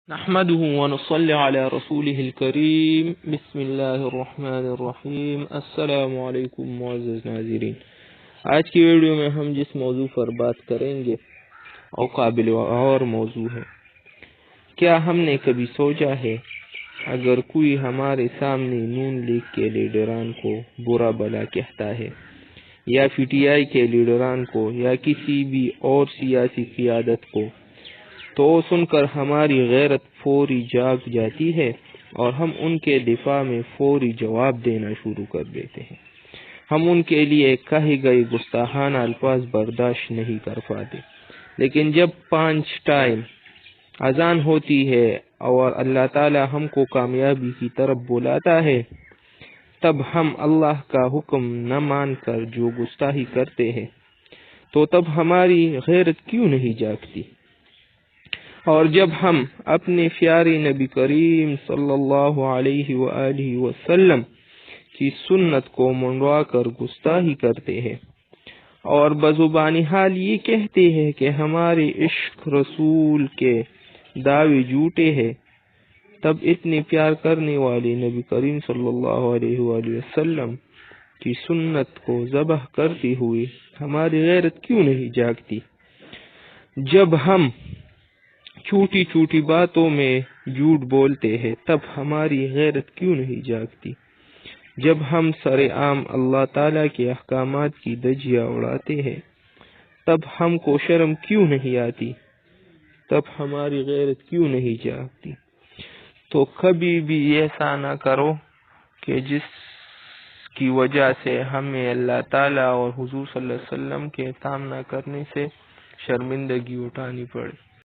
نحمده ونصلي على رسوله الكريم بسم الله الرحمن الرحیم۔ السلام علیکم معزز ناظرین، آج کی ویڈیو میں ہم جس موضوع پر بات کریں گے اور قابل غور موضوع ہے، کیا ہم نے کبھی سوچا ہے اگر کوئی ہمارے سامنے نون لیگ کے لیڈران کو برا بلا کہتا ہے یا پی ٹی آئی کے لیڈران کو یا کسی بھی اور سیاسی قیادت کو، تو سن کر ہماری غیرت فوری جاگ جاتی ہے اور ہم ان کے دفاع میں فوری جواب دینا شروع کر دیتے ہیں۔ ہم ان کے لیے کہے گئے گستاخانہ الفاظ برداشت نہیں کر پاتے، لیکن جب 5 ٹائم اذان ہوتی ہے اور اللہ تعالی ہم کو کامیابی کی طرف بلاتا ہے، تب ہم اللہ کا حکم نہ مان کر جو گستاخی کرتے ہیں، تو تب ہماری غیرت کیوں نہیں جاگتی؟ اور جب ہم اپنے پیارے نبی کریم صلی اللہ علیہ وآلہ وسلم کی سنت کو منڈوا کر گستاخی کرتے ہیں اور بزبانی حال یہ کہتے ہیں کہ ہمارے عشق رسول کے دعوے جھوٹے ہیں، تب اتنے پیار کرنے والے نبی کریم صلی اللہ علیہ وآلہ وسلم کی سنت کو ذبح کرتے ہوئے ہماری غیرت کیوں نہیں جاگتی؟ جب ہم چھوٹی چھوٹی باتوں میں جھوٹ بولتے ہیں، تب ہماری غیرت کیوں نہیں جاگتی؟ جب ہم سر عام اللہ تعالیٰ کے احکامات کی دھجیاں اڑاتے ہیں، تب ہم کو شرم کیوں نہیں آتی؟ تب ہماری غیرت کیوں نہیں جاگتی؟ تو کبھی بھی ایسا نہ کرو کہ جس کی وجہ سے ہمیں اللہ تعالیٰ اور حضور صلی اللہ علیہ وسلم کے سامنا کرنے سے شرمندگی اٹھانی پڑے۔